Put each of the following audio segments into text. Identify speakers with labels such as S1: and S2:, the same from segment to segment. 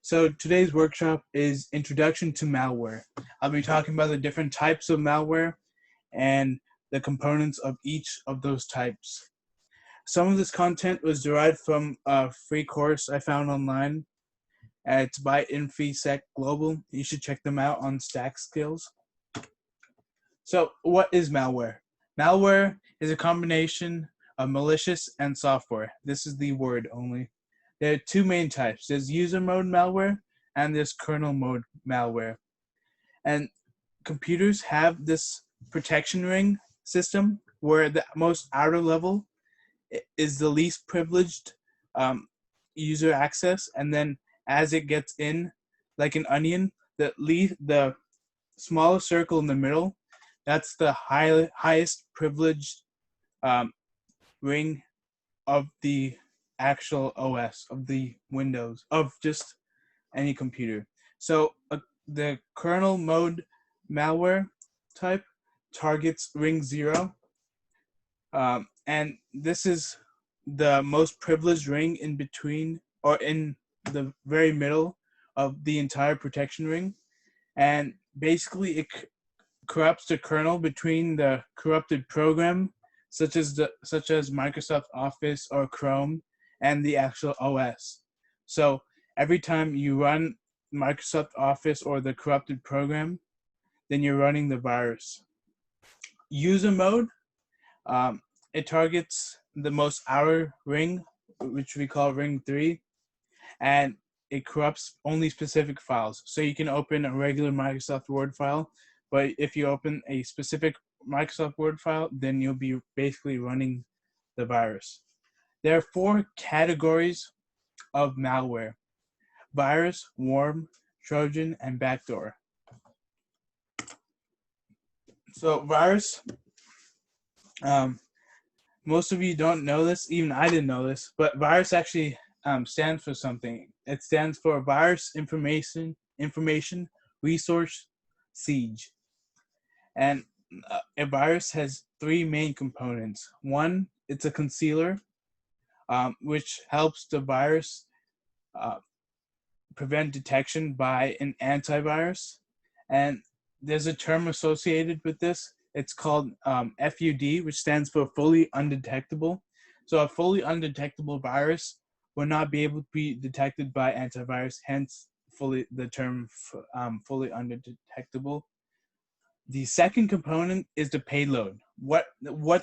S1: So today's workshop is Introduction to Malware. I'll be talking about the different types of malware and the components of each of those types. Some of this content was derived from a free course I found online. It's by InfoSec Global. You should check them out on Stack Skills. So what is malware? Malware is a combination of malicious and software. This is the word only. There are two main types. There's user mode malware and there's kernel mode malware. And computers have this protection ring system where the most outer level is the least privileged user access, and then as it gets in, like an onion, the smaller circle in the middle, that's the highest privileged ring of the actual OS, of the Windows, of just any computer. So the kernel mode malware type targets ring 0, and this is the most privileged ring in between, or in the very middle of the entire protection ring. And basically it corrupts the kernel between the corrupted program, such as Microsoft Office or Chrome, and the actual OS. So every time you run Microsoft Office or the corrupted program, then you're running the virus. User mode, it targets the most outer ring, which we call ring 3, and it corrupts only specific files. So you can open a regular Microsoft Word file, but if you open a specific Microsoft Word file, then you'll be basically running the virus. There are 4 categories of malware: virus, worm, Trojan, and backdoor. So virus, most of you don't know this, even I didn't know this, but virus actually stands for something. It stands for Virus Information Resource Siege. And a virus has 3 main components. One, it's a concealer, which helps the virus prevent detection by an antivirus. And there's a term associated with this. It's called FUD, which stands for fully undetectable. So a fully undetectable virus will not be able to be detected by antivirus, hence the term fully undetectable. The second component is the payload. What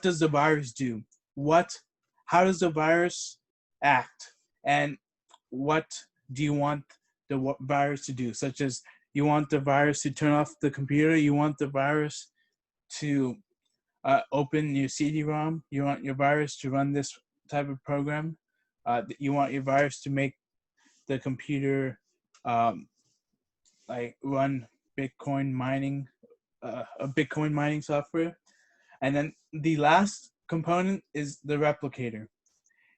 S1: does the virus do? How does the virus act? And what do you want the virus to do? Such as, you want the virus to turn off the computer, you want the virus to open your CD-ROM, you want your virus to run this type of program, you want your virus to make the computer like run Bitcoin mining, a Bitcoin mining software. And then the last component is the replicator.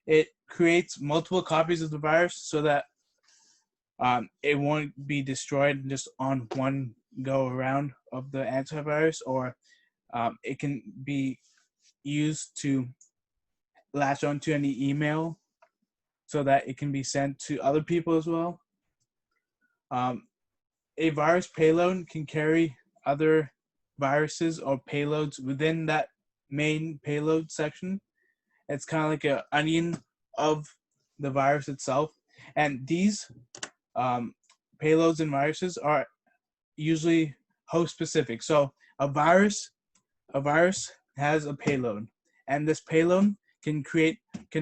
S1: It creates multiple copies of the virus so that it won't be destroyed just on one go around of the antivirus, or it can be used to latch onto any email so that it can be sent to other people as well. A virus payload can carry other viruses or payloads within that main payload section. It's kind of like an onion of the virus itself. And these payloads and viruses are usually host specific. So a virus has a payload, and this payload can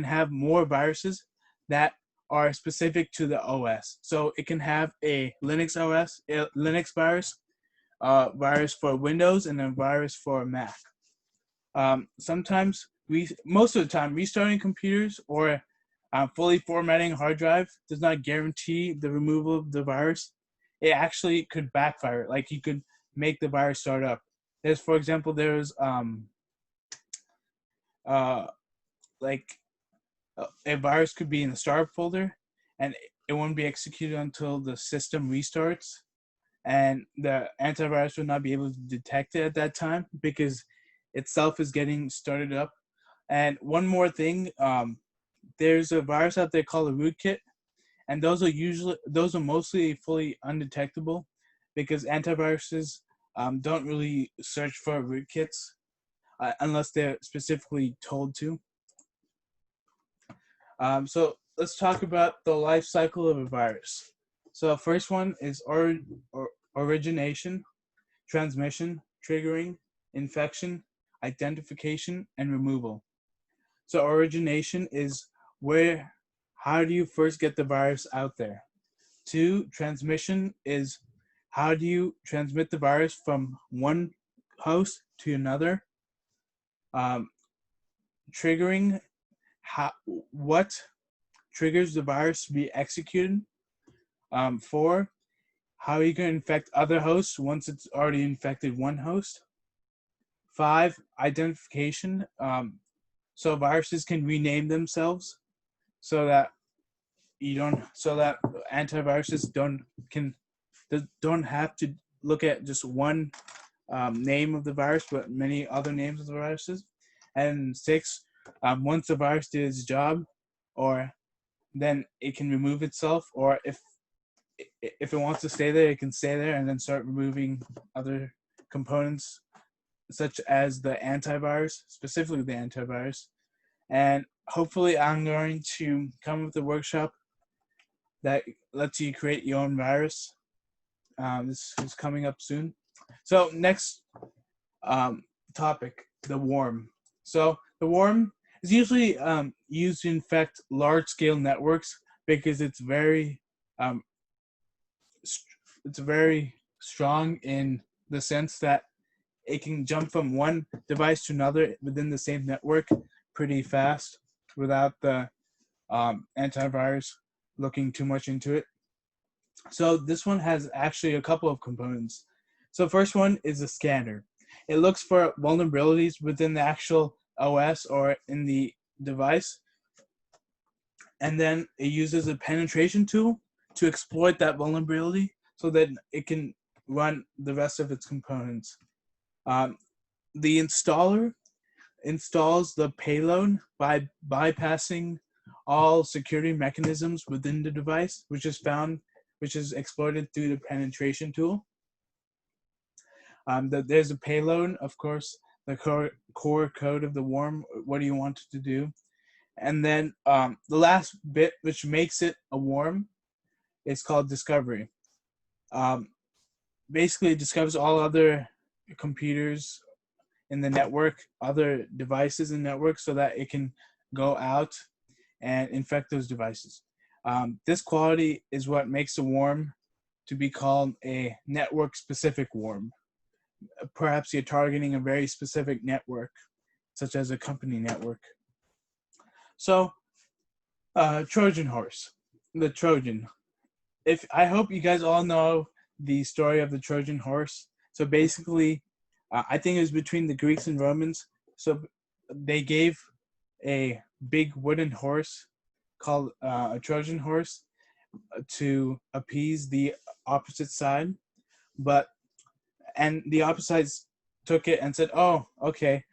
S1: have more viruses that are specific to the OS. So it can have a Linux virus, virus for Windows, and a virus for Mac. Most of the time, restarting computers or fully formatting a hard drive does not guarantee the removal of the virus. It actually could backfire. Like, you could make the virus start up. For example, there's a virus could be in the start folder, and it won't be executed until the system restarts, and the antivirus will not be able to detect it at that time because itself is getting started up. And one more thing, there's a virus out there called a rootkit, and those are mostly fully undetectable because antiviruses don't really search for rootkits unless they're specifically told to. So let's talk about the life cycle of a virus. So first one is origination, transmission, triggering, infection, identification, and removal. So origination is how do you first get the virus out there? Two, transmission is how do you transmit the virus from one host to another? Um, Triggering, what triggers the virus to be executed? Four, how are you going to infect other hosts once it's already infected one host? Five, identification. So viruses can rename themselves so that antiviruses don't have to look at just one name of the virus, but many other names of the viruses. And six, once the virus did its job, or then it can remove itself, or if it wants to stay there, it can stay there and then start removing other components, such as the antivirus, specifically the antivirus. And hopefully, I'm going to come up with a workshop that lets you create your own virus. This is coming up soon. So next topic, the worm. So the worm is usually used to infect large-scale networks because it's very strong in the sense that it can jump from one device to another within the same network pretty fast without the antivirus looking too much into it. So this one has actually a couple of components. So first one is a scanner. It looks for vulnerabilities within the actual OS or in the device, and then it uses a penetration tool to exploit that vulnerability so that it can run the rest of its components. The installer installs the payload by bypassing all security mechanisms within the device, which is exploited through the penetration tool. There's a payload, of course, the core code of the worm, what do you want it to do? And then the last bit, which makes it a worm, is called discovery. Basically, it discovers all other computers in the network, other devices in the network, so that it can go out and infect those devices. This quality is what makes a worm to be called a network-specific worm. Perhaps you're targeting a very specific network, such as a company network. So, Trojan Horse, the Trojan. I hope you guys all know the story of the Trojan Horse. So basically, I think it was between the Greeks and Romans. So they gave a big wooden horse called a Trojan horse to appease the opposite side, and the opposite sides took it and said, "Oh, okay,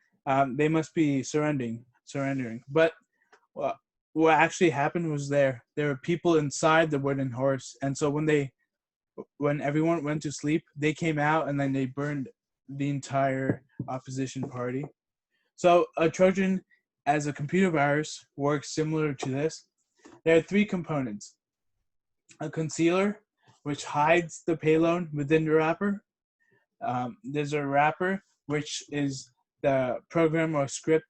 S1: they must be surrendering." But what actually happened was there were people inside the wooden horse, and so when everyone went to sleep, they came out and then they burned the entire opposition party. So a Trojan as a computer virus works similar to this. There are three components: a concealer, which hides the payload within the wrapper. There's a wrapper, which is the program or script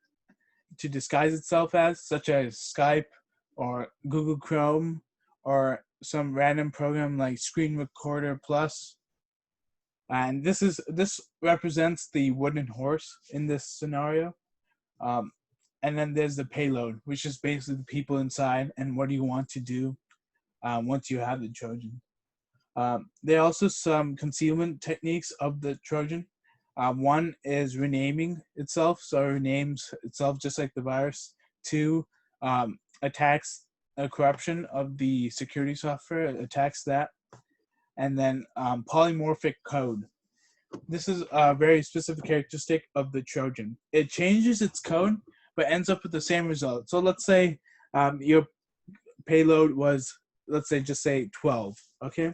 S1: to disguise itself as, such as Skype or Google Chrome or some random program like Screen Recorder Plus. And this represents the wooden horse in this scenario. And then there's the payload, which is basically the people inside and what do you want to do once you have the Trojan. There are also some concealment techniques of the Trojan. One is renaming itself, so it renames itself just like the virus. Two, attacks a corruption of the security software, attacks that. And then polymorphic code. This is a very specific characteristic of the Trojan. It changes its code, but ends up with the same result. So let's say your payload was let's say just say 12. Okay,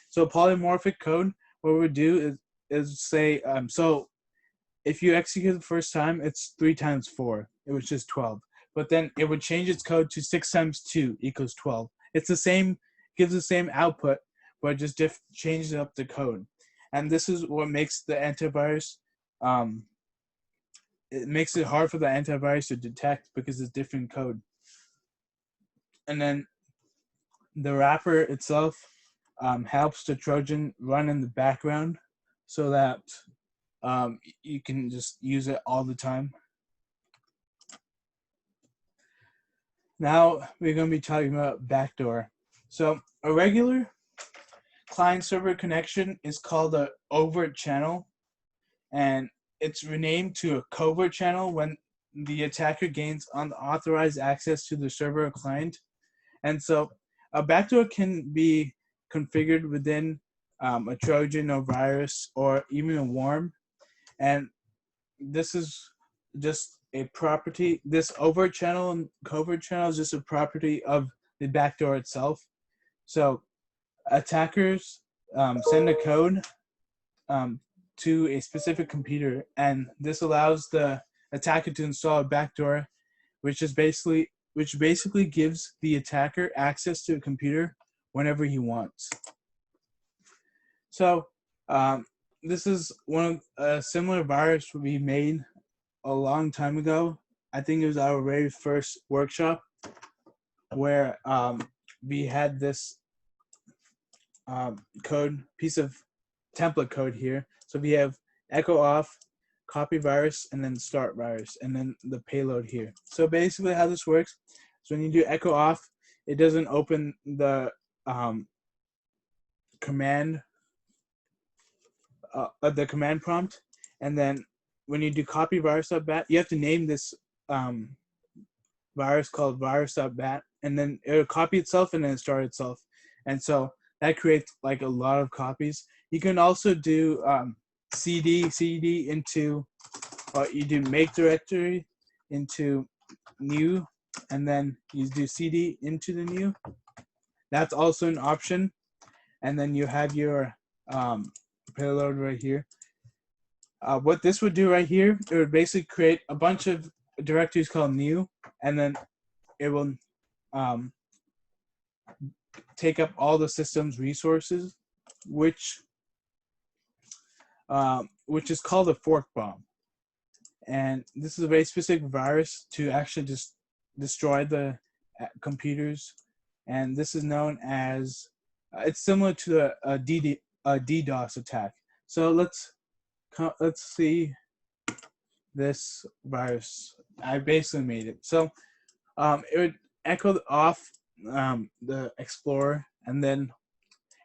S1: so polymorphic code, what we do is say so if you execute the first time, it's 3 times 4, which is 12. But then it would change its code to 6 times 2 equals 12. It's the same, gives the same output, but just changes up the code. And this is what makes the antivirus, it makes it hard for the antivirus to detect because it's different code. And then the wrapper itself helps the Trojan run in the background so that you can just use it all the time. Now we're going to be talking about Backdoor. So a regular client-server connection is called an overt channel, and it's renamed to a covert channel when the attacker gains unauthorized access to the server or client. And so a backdoor can be configured within a Trojan or virus or even a worm. And this is just a property. This overt channel and covert channel is just a property of the backdoor itself. So attackers send a code to a specific computer, and this allows the attacker to install a backdoor, which basically gives the attacker access to a computer whenever he wants. So this is one of a similar virus we made a long time ago. I think it was our very first workshop where we had this piece of template code here. So we have echo off, copy virus, and then start virus, and then the payload here. So basically how this works is when you do echo off, it doesn't open the command prompt, and then when you do copy virus.bat, you have to name this virus called virus.bat, and then it'll copy itself and then start itself. And so that creates like a lot of copies. You can also do cd into, or you do make directory into new, and then you do cd into the new. That's also an option. And then you have your payload right here. What this would do right here, it would basically create a bunch of directories called new, and then it will take up all the system's resources, which is called a fork bomb. And this is a very specific virus to actually just destroy the computers. And this is known as, it's similar to a DDoS attack. So let's see this virus. I basically made it. So it would echo off the Explorer, and then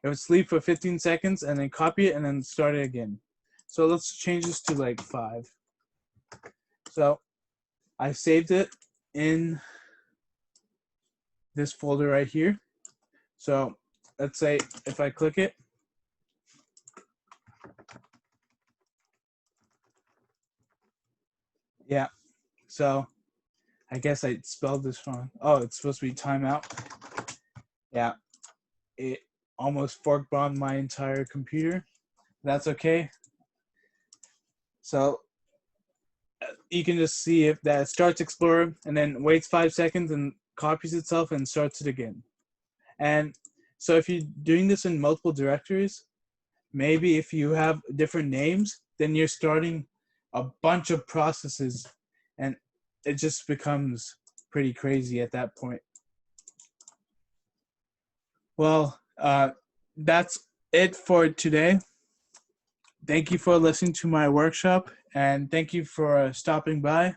S1: it would sleep for 15 seconds and then copy it and then start it again. So let's change this to like 5. So I saved it in this folder right here. So let's say if I click it, yeah, so I guess I spelled this wrong. Oh, it's supposed to be timeout. Yeah, it almost fork bombed my entire computer. That's okay. So you can just see if that starts Explorer and then waits 5 seconds and copies itself and starts it again. And so if you're doing this in multiple directories, maybe if you have different names, then you're starting a bunch of processes, and it just becomes pretty crazy at that point. Well, that's it for today. Thank you for listening to my workshop, and thank you for stopping by.